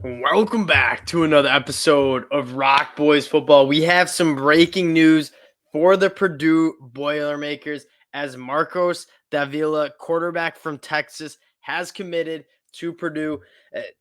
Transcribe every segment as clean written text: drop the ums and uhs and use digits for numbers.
Welcome back to another episode of Rock Boys Football. We have some breaking news for the Purdue Boilermakers as Marcos Davila, quarterback from Texas, has committed to Purdue.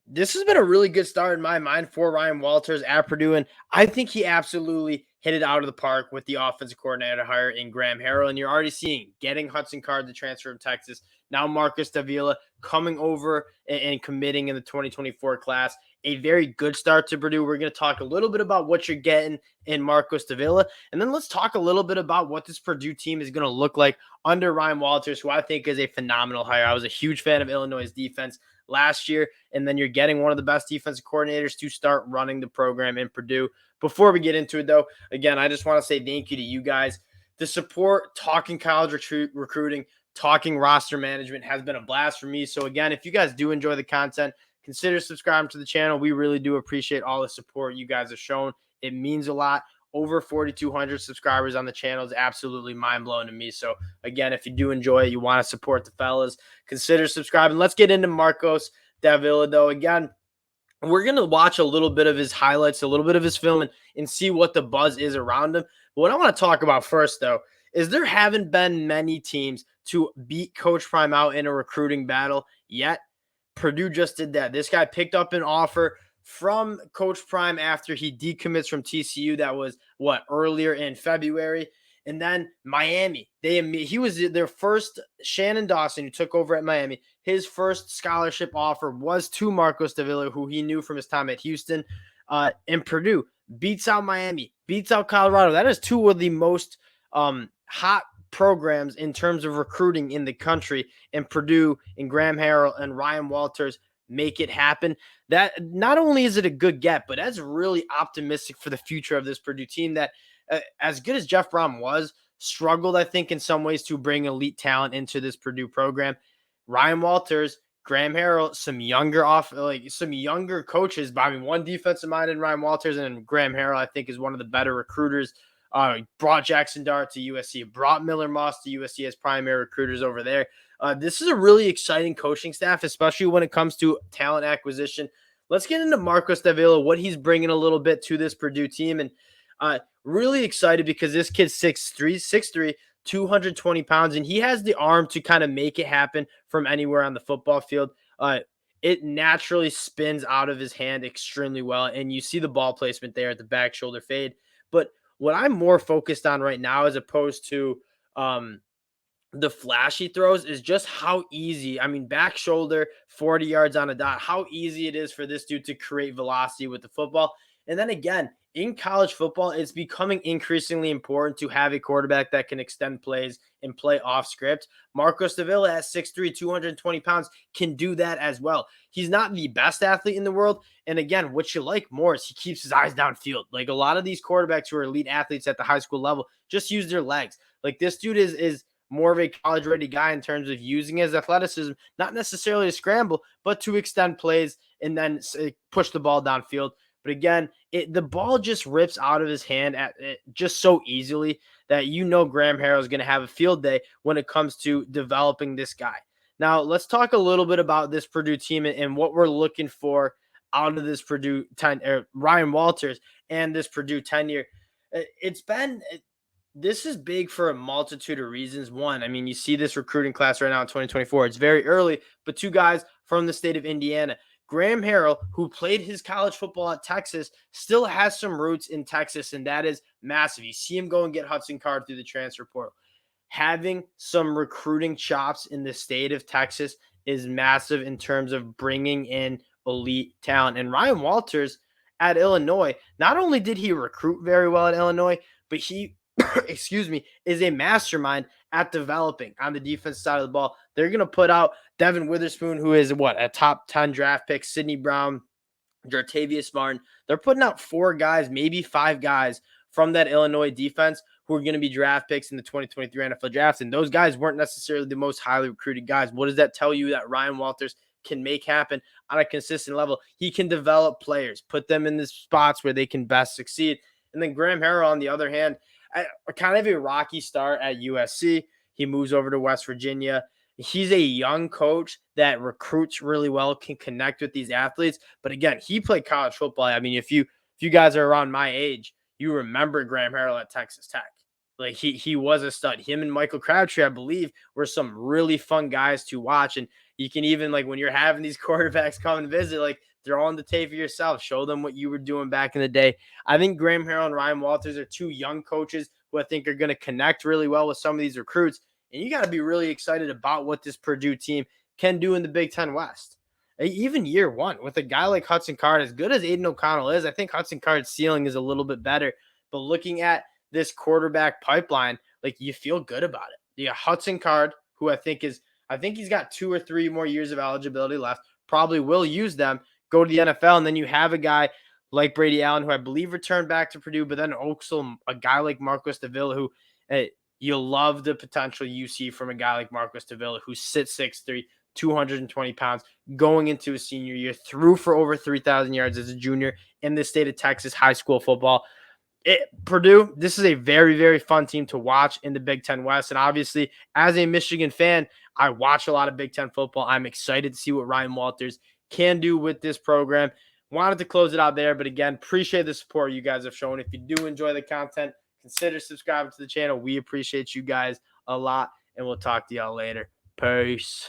This has been a really good start in my mind for Ryan Walters at Purdue, and I think he absolutely hit it out of the park with the offensive coordinator hire in Graham Harrell. And you're already seeing getting Hudson Card to transfer from Texas. Now Marcos Davila coming over and committing in the 2024 class. A very good start to Purdue. We're going to talk a little bit about what you're getting in Marcos Davila, and then let's talk a little bit about what this Purdue team is going to look like under Ryan Walters, who I think is a phenomenal hire. I was a huge fan of Illinois' defense last year, and then you're getting one of the best defensive coordinators to start running the program in Purdue. Before we get into it, though, again, I just want to say thank you to you guys. The support, talking college recruiting, talking roster management has been a blast for me. So again, if you guys do enjoy the content, consider subscribing to the channel. We really do appreciate all the support you guys have shown. It means a lot. Over 4,200 subscribers on the channel is absolutely mind-blowing to me. So again, if you do enjoy it, you want to support the fellas, consider subscribing. Let's get into Marcos Davila, though. Again, we're going to watch a little bit of his highlights, a little bit of his film, and see what the buzz is around him. But what I want to talk about first, though, is there haven't been many teams to beat Coach Prime out in a recruiting battle yet. Purdue just did that. This guy picked up an offer from Coach Prime after he decommits from TCU. That was earlier in February. And then Miami, he was their first. Shannon Dawson, who took over at Miami, his first scholarship offer was to Marcos Davila, who he knew from his time at Houston. And Purdue beats out Miami, beats out Colorado. That is two of the most hot programs in terms of recruiting in the country, and Purdue and Graham Harrell and Ryan Walters make it happen. That not only is it a good get, but that's really optimistic for the future of this Purdue team that, as good as Jeff Brom was, struggled, I think, in some ways to bring elite talent into this Purdue program. Ryan Walters, Graham Harrell, some younger coaches. I mean, one defensive minded Ryan Walters, and Graham Harrell, I think, is one of the better recruiters. Brought Jackson Dart to USC, brought Miller Moss to USC as primary recruiters over there. This is a really exciting coaching staff, especially when it comes to talent acquisition. Let's get into Marcos Davila, what he's bringing a little bit to this Purdue team. And really excited because this kid's 6'3", 220 pounds, and he has the arm to kind of make it happen from anywhere on the football field. It naturally spins out of his hand extremely well, and you see the ball placement there at the back shoulder fade. But what I'm more focused on right now, as opposed to the flashy throws, is just how easy, back shoulder, 40 yards on a dot, how easy it is for this dude to create velocity with the football. And then again, in college football, it's becoming increasingly important to have a quarterback that can extend plays and play off script. Marcos Davila at 6'3", 220 pounds can do that as well. He's not the best athlete in the world. And again, what you like more is he keeps his eyes downfield. Like a lot of these quarterbacks who are elite athletes at the high school level just use their legs. Like this dude is more of a college-ready guy in terms of using his athleticism, not necessarily to scramble, but to extend plays and then push the ball downfield. But again, the ball just rips out of his hand just so easily that Graham Harrell is going to have a field day when it comes to developing this guy. Now, let's talk a little bit about this Purdue team and what we're looking for out of this Purdue Ryan Walters and this Purdue tenure. This is big for a multitude of reasons. One, you see this recruiting class right now in 2024. It's very early, but two guys from the state of Indiana. Graham Harrell, who played his college football at Texas, still has some roots in Texas, and that is massive. You see him go and get Hudson Card through the transfer portal. Having some recruiting chops in the state of Texas is massive in terms of bringing in elite talent. And Ryan Walters at Illinois, not only did he recruit very well at Illinois, but he is a mastermind at developing on the defense side of the ball. They're going to put out Devin Witherspoon, who is a top 10 draft pick, Sidney Brown, Jartavius Martin. They're putting out 4 guys, maybe 5 guys from that Illinois defense who are going to be draft picks in the 2023 NFL drafts. And those guys weren't necessarily the most highly recruited guys. What does that tell you? That Ryan Walters can make happen on a consistent level. He can develop players, put them in the spots where they can best succeed. And then Graham Harrell, on the other hand, kind of a rocky start at USC. He moves over to West Virginia. He's a young coach that recruits really well, can connect with these athletes. But again, he played college football. I mean, if you guys are around my age, you remember Graham Harrell at Texas Tech. Like he was a stud. Him and Michael Crabtree, I believe, were some really fun guys to watch. And you can even, like, when you're having these quarterbacks come and visit, like, they're on the tape for yourself. Show them what you were doing back in the day. I think Graham Harrell and Ryan Walters are two young coaches who I think are going to connect really well with some of these recruits. And you got to be really excited about what this Purdue team can do in the Big Ten West. Even year one, with a guy like Hudson Card, as good as Aiden O'Connell is, I think Hudson Card's ceiling is a little bit better. But looking at this quarterback pipeline, like, you feel good about it. You got Hudson Card, who I think he's got 2 or 3 more years of eligibility left. Probably will use them, go to the NFL, and then you have a guy like Brady Allen, who I believe returned back to Purdue, but then also a guy like Marcos Davila, who you'll love the potential you see from a guy like Marcos Davila, who's 6'3", 220 pounds, going into his senior year, threw for over 3,000 yards as a junior in the state of Texas high school football. Purdue, this is a very, very fun team to watch in the Big Ten West. And obviously, as a Michigan fan, I watch a lot of Big Ten football. I'm excited to see what Ryan Walters can do with this program. Wanted to close it out there, but again, appreciate the support you guys have shown. If you do enjoy the content, consider subscribing to the channel. We appreciate you guys a lot, and we'll talk to y'all later. Peace.